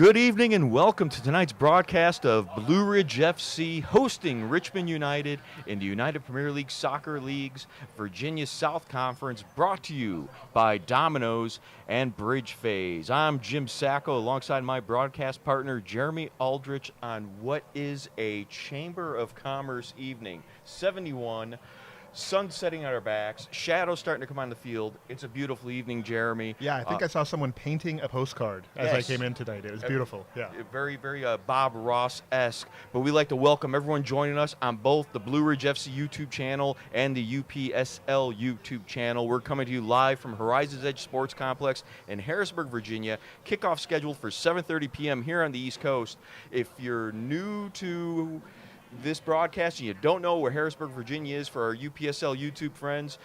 Good evening and welcome to tonight's broadcast of Blue Ridge FC hosting Richmond United in the United Premier League Soccer League's Virginia South Conference, brought to you by Domino's and Bridge Phase. I'm Jim Sacco alongside my broadcast partner Jeremy Aldrich on what is a Chamber of Commerce evening. 71. Sun setting on our backs, shadows starting to come on the field. It's a beautiful evening, Jeremy. Yeah, I think I saw someone painting a postcard as I came in tonight. It was beautiful. Yeah, very, very Bob Ross-esque. But we like to welcome everyone joining us on both the Blue Ridge FC YouTube channel and the UPSL YouTube channel. We're coming to you live from Horizons Edge Sports Complex in Harrisburg, Virginia. Kickoff scheduled for 7:30 p.m. here on the East Coast. If you're new to this broadcast and you don't know where Harrisburg, Virginia is, for our UPSL YouTube friends,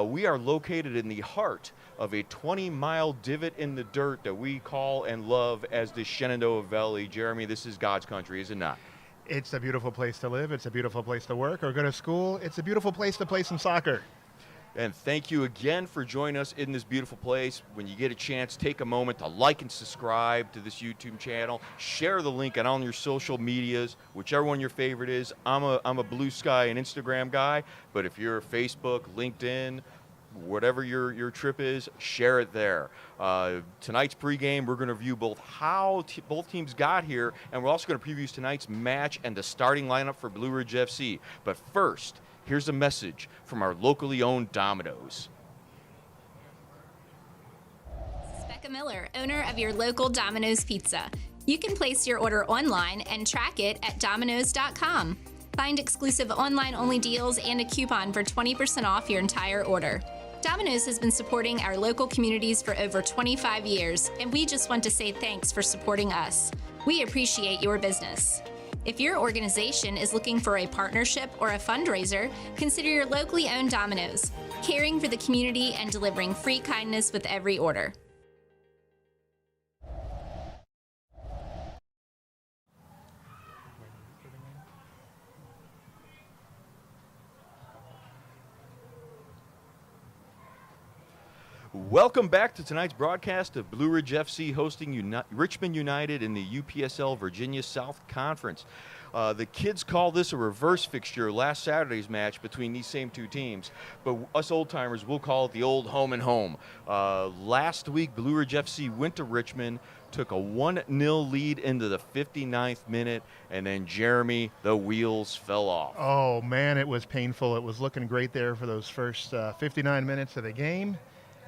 we are located in the heart of a 20-mile divot in the dirt that we call and love as the Shenandoah Valley. Jeremy, this is God's country, is it not? It's a beautiful place to live. It's a beautiful place to work or go to school. It's a beautiful place to play some soccer. And thank you again for joining us in this beautiful place. When you get a chance, take a moment to like and subscribe to this YouTube channel. Share the link on all your social medias, whichever one your favorite is. I'm a Blue Sky and Instagram guy, but if you're Facebook, LinkedIn, whatever your trip is, share it there. Tonight's pregame, we're going to review both how both teams got here, and we're also going to preview tonight's match and the starting lineup for Blue Ridge FC. But first, here's a message from our locally owned Domino's. This is Becca Miller, owner of your local Domino's Pizza. You can place your order online and track it at Domino's.com. Find exclusive online-only deals and a coupon for 20% off your entire order. Domino's has been supporting our local communities for over 25 years, and we just want to say thanks for supporting us. We appreciate your business. If your organization is looking for a partnership or a fundraiser, consider your locally owned Domino's, caring for the community and delivering free kindness with every order. Welcome back to tonight's broadcast of Blue Ridge FC hosting Richmond United in the UPSL Virginia South Conference. The kids call this a reverse fixture, last Saturday's match between these same two teams, but us old-timers will call it the old home and home. Last week, Blue Ridge FC went to Richmond, took a 1-0 lead into the 59th minute, and then, Jeremy, the wheels fell off. Oh, man, it was painful. It was looking great there for those first 59 minutes of the game.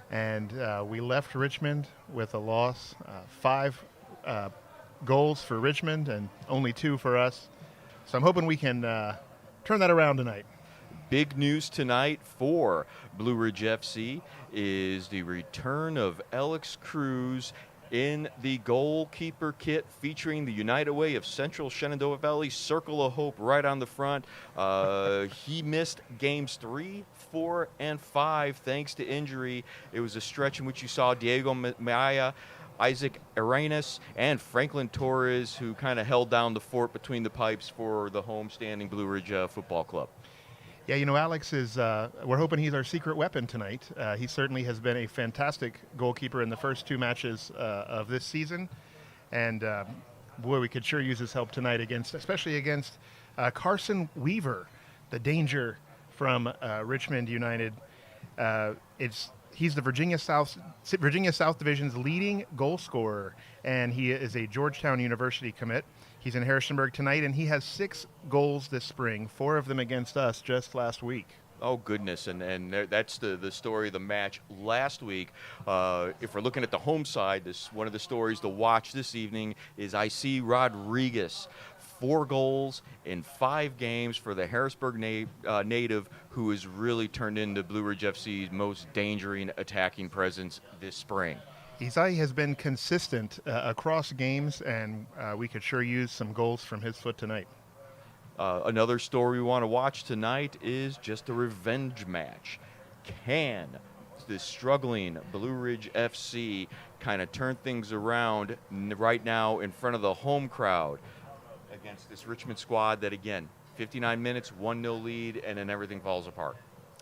And we left Richmond with a loss, 5 goals for Richmond and only 2 for us. So I'm hoping we can turn that around tonight. Big news tonight for Blue Ridge FC is the return of Alex Cruz in the goalkeeper kit featuring the United Way of Central Shenandoah Valley Circle of Hope right on the front. He missed games 3, 4, and 5 thanks to injury. It was a stretch in which you saw Diego Maya, Isaac Arenas, and Franklin Torres, who kind of held down the fort between the pipes for the home-standing Blue Ridge Football Club. Yeah, you know, Alex is, we're hoping he's our secret weapon tonight. He certainly has been a fantastic goalkeeper in the first 2 matches of this season. And, boy, we could sure use his help tonight especially against Carson Weaver, the danger from Richmond United. He's the Virginia South Division's leading goal scorer, and he is a Georgetown University commit. He's in Harrisonburg tonight, and he has 6 goals this spring, 4 of them against us just last week. Oh, goodness, and that's the story of the match last week. If we're looking at the home side, one of the stories to watch this evening is I.C. Rodriguez. 4 goals in 5 games for the Harrisburg native, who has really turned into Blue Ridge FC's most dangerous attacking presence this spring. Isai has been consistent across games, and we could sure use some goals from his foot tonight. Another story we want to watch tonight is just a revenge match. Can the struggling Blue Ridge FC kind of turn things around right now in front of the home crowd against this Richmond squad that, again, 59 minutes, 1-0 lead, and then everything falls apart?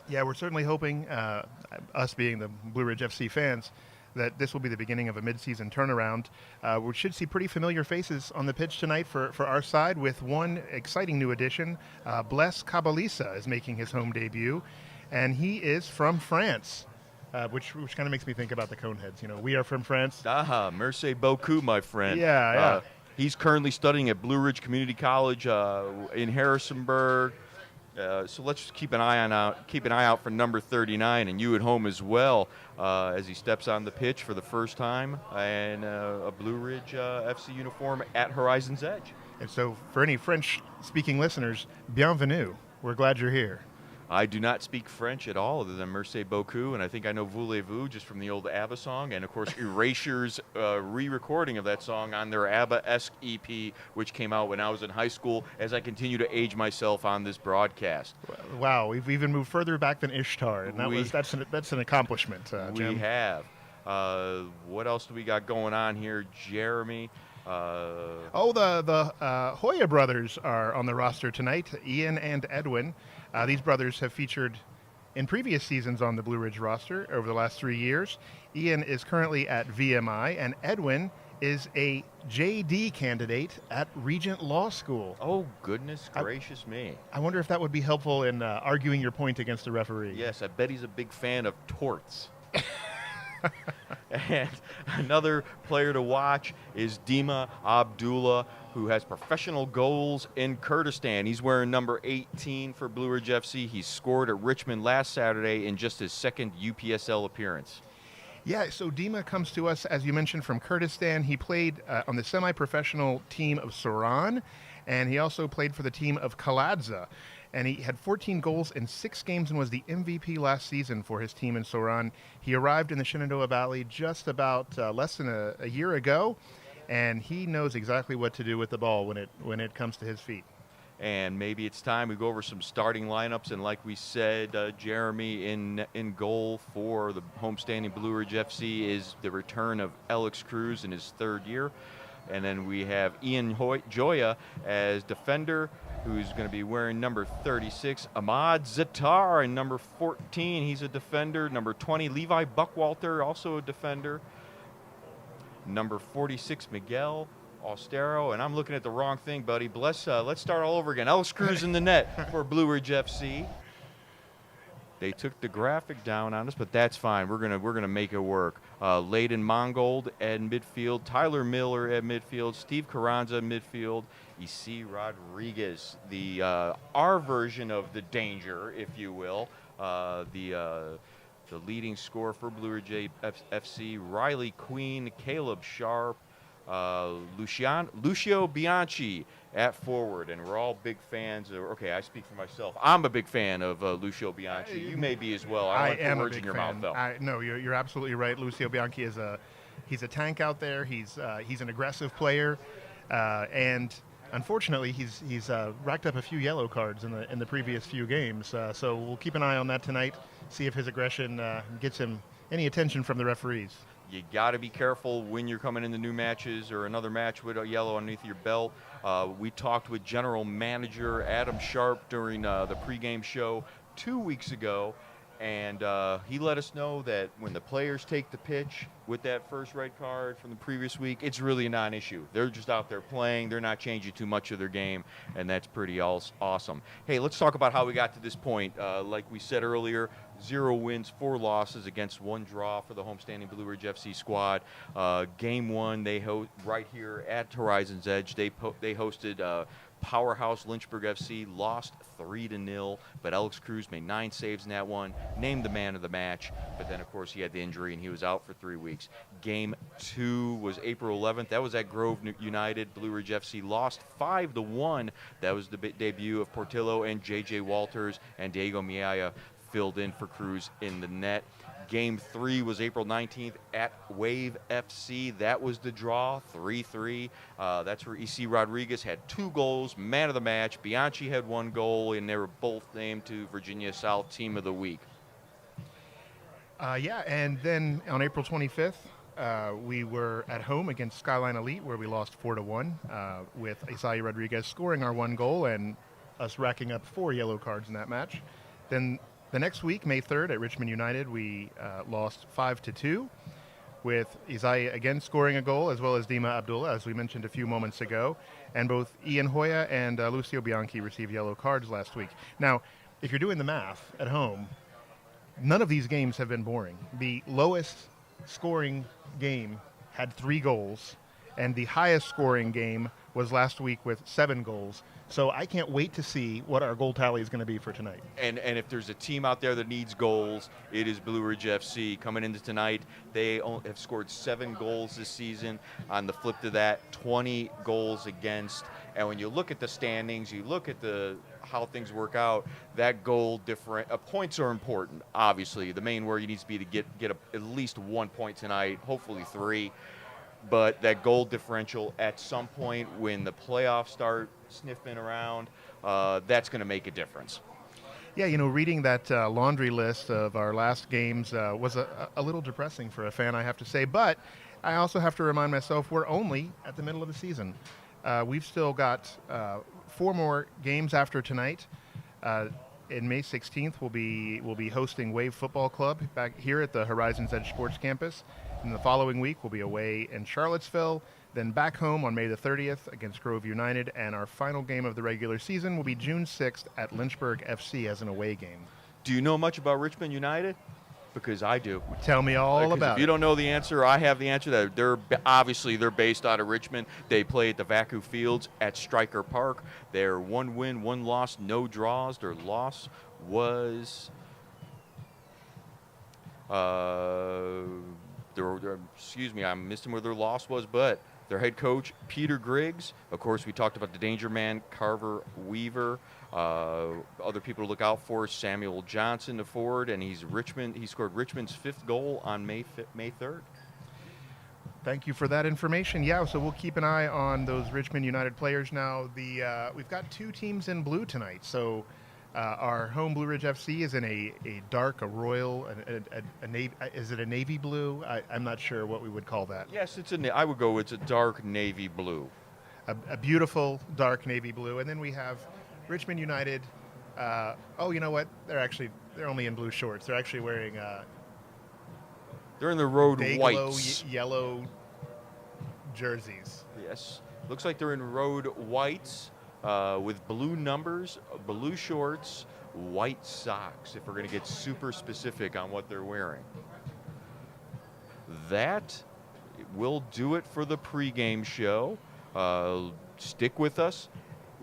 Yeah, we're certainly hoping, us being the Blue Ridge FC fans, that this will be the beginning of a midseason turnaround. We should see pretty familiar faces on the pitch tonight for our side, with one exciting new addition. Blaise Cabalisa is making his home debut, and he is from France. Which kind of makes me think about the Coneheads. You know, we are from France. Merci beaucoup, my friend. Yeah. He's currently studying at Blue Ridge Community College in Harrisonburg. So let's keep an eye out for number 39, and you at home as well, as he steps on the pitch for the first time in a Blue Ridge FC uniform at Horizon's Edge. And so, for any French-speaking listeners, bienvenue. We're glad you're here. I do not speak French at all, other than merci beaucoup, and I think I know voulez-vous just from the old ABBA song, and of course Erasure's re-recording of that song on their ABBA-esque EP, which came out when I was in high school, as I continue to age myself on this broadcast. Wow, we've even moved further back than Ishtar, and that's an accomplishment, Jim. We have. What else do we got going on here, Jeremy? The Hoya brothers are on the roster tonight, Ian and Edwin. These brothers have featured in previous seasons on the Blue Ridge roster over the last 3 years. Ian is currently at VMI, and Edwin is a JD candidate at Regent Law School. Oh, goodness gracious me. I wonder if that would be helpful in arguing your point against the referee. Yes, I bet he's a big fan of torts. And another player to watch is Dima Abdullah, who has professional goals in Kurdistan. He's wearing number 18 for Blue Ridge FC. He scored at Richmond last Saturday in just his second UPSL appearance. Yeah, so Dima comes to us, as you mentioned, from Kurdistan. He played on the semi-professional team of Soran, and he also played for the team of Kaladza. And he had 14 goals in 6 games and was the MVP last season for his team in Soran. He arrived in the Shenandoah Valley just about less than a year ago, and he knows exactly what to do with the ball when it comes to his feet. And maybe it's time we go over some starting lineups. And like we said, Jeremy in goal for the homestanding Blue Ridge FC is the return of Alex Cruz in his 3rd year. And then we have Ian Joya as defender, who's going to be wearing number 36. Ahmad Zatar in number 14. He's a defender. Number 20, Levi Buckwalter, also a defender. Number 46, Miguel Austero. And I'm looking at the wrong thing, buddy. Let's start all over again. Alex Cruz in the net for Blue Ridge FC. They took the graphic down on us, but that's fine. We're gonna make it work. Layden Mongold at midfield, Tyler Miller at midfield, Steve Carranza at midfield, Isi Rodriguez, the our version of the Danger, if you will, the leading scorer for Blue Ridge FC, Riley Queen, Caleb Sharp, Lucio Bianchi at forward, and we're all big fans of, okay, I speak for myself. I'm a big fan of Lucio Bianchi. You may be as well. I am words a in big your fan. mouth, though. No, you're absolutely right. Lucio Bianchi he's a tank out there. He's an aggressive player, and unfortunately, he's racked up a few yellow cards in the previous few games. So we'll keep an eye on that tonight. See if his aggression gets him any attention from the referees. You got to be careful when you're coming into new matches or another match with a yellow underneath your belt. We talked with General Manager Adam Sharp during the pregame show 2 weeks ago, and he let us know that when the players take the pitch with that first red card from the previous week, it's really a non-issue. They're just out there playing. They're not changing too much of their game, and that's pretty awesome. Hey, let's talk about how we got to this point. Like we said earlier, 0 wins, 4 losses against 1 draw for the homestanding Blue Ridge FC squad. Game 1, right here at Horizon's Edge, they hosted powerhouse Lynchburg FC, lost 3-0, but Alex Cruz made 9 saves in that one, named the man of the match, but then of course he had the injury and he was out for 3 weeks. Game 2 was April 11th. That was at Grove United. Blue Ridge FC lost 5-1. That was the debut of Portillo and J.J. Walters, and Diego Miaya filled in for Cruz in the net. Game 3 was April 19th at Wave FC. That was the draw, 3-3. That's where Isi Rodriguez had 2 goals, man of the match. Bianchi had 1 goal, and they were both named to Virginia South Team of the Week. And then on April 25th, we were at home against Skyline Elite, where we lost 4-1, with Isai Rodriguez scoring our 1 goal and us racking up 4 yellow cards in that match. Then the next week, May 3rd, at Richmond United, we lost 5-2. with Isaiah again scoring a goal, as well as Dima Abdullah, as we mentioned a few moments ago. And both Ian Hoya and Lucio Bianchi received yellow cards last week. Now, if you're doing the math at home, none of these games have been boring. The lowest scoring game had 3 goals, and the highest scoring game was last week with 7 goals. So I can't wait to see what our goal tally is going to be for tonight. And if there's a team out there that needs goals, it is Blue Ridge FC. Coming into tonight, they have scored 7 goals this season. On the flip to that, 20 goals against. And when you look at the standings, you look at how things work out, that goal different points are important. Obviously, the main word needs to be to get at least 1 point tonight, hopefully 3. But that goal differential at some point when the playoffs start sniffing around, that's going to make a difference. Yeah, reading that laundry list of our last games was a little depressing for a fan, I have to say. But I also have to remind myself we're only at the middle of the season. We've still got 4 more games after tonight. In May 16th, we'll be hosting Wave Football Club back here at the Horizons Edge Sports Campus. And the following week, we'll be away in Charlottesville, then back home on May the 30th against Grove United. And our final game of the regular season will be June 6th at Lynchburg FC as an away game. Do you know much about Richmond United? Because I do. Tell me all about it. If you don't know the answer, I have the answer. That they're based out of Richmond. They play at the Vacu Fields at Stryker Park. They're 1 win, 1 loss, no draws. Their loss was I'm missing where their loss was, but their head coach, Peter Griggs. Of course, we talked about the danger man, Carver Weaver. Other people to look out for, Samuel Johnson, the forward, and he scored Richmond's 5th goal on May 3rd. Thank you for that information. Yeah, so we'll keep an eye on those Richmond United players now. We've got 2 teams in blue tonight. So our home Blue Ridge FC is in a royal, a navy. Is it a navy blue? I'm not sure what we would call that. Yes, it's a dark navy blue. A beautiful dark navy blue. And then we have Richmond United. You know what? They're only in blue shorts. They're actually wearing they're in the road Day-Glo whites. Yellow jerseys. Yes. Looks like they're in road whites with blue numbers, blue shorts, white socks, if we're going to get super specific on what they're wearing. That will do it for the pregame show. Stick with us.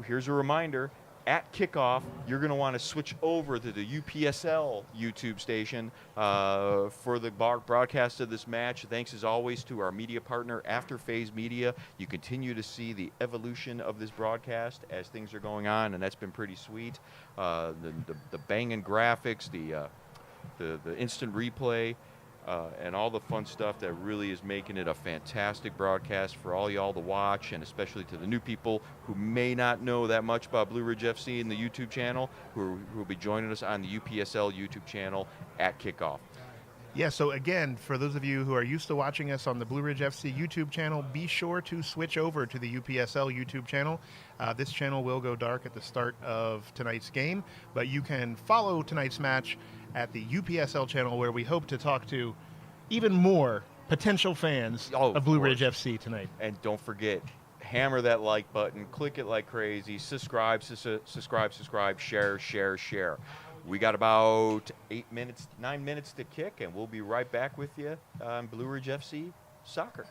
Here's a reminder. At kickoff, you're going to want to switch over to the UPSL YouTube station for the broadcast of this match. Thanks, as always, to our media partner, Afterphase Media. You continue to see the evolution of this broadcast as things are going on, and that's been pretty sweet. The banging graphics, the instant replay, and all the fun stuff that really is making it a fantastic broadcast for all y'all to watch, and especially to the new people who may not know that much about Blue Ridge FC and the YouTube channel, who will be joining us on the UPSL YouTube channel at kickoff. Yeah, so again, for those of you who are used to watching us on the Blue Ridge FC YouTube channel, be sure to switch over to the UPSL YouTube channel. This channel will go dark at the start of tonight's game, but you can follow tonight's match at the UPSL channel, where we hope to talk to even more potential fans of Blue Ridge FC tonight. And don't forget, hammer that like button, click it like crazy, subscribe, share. We got about 9 minutes to kick, and we'll be right back with you on Blue Ridge FC Soccer.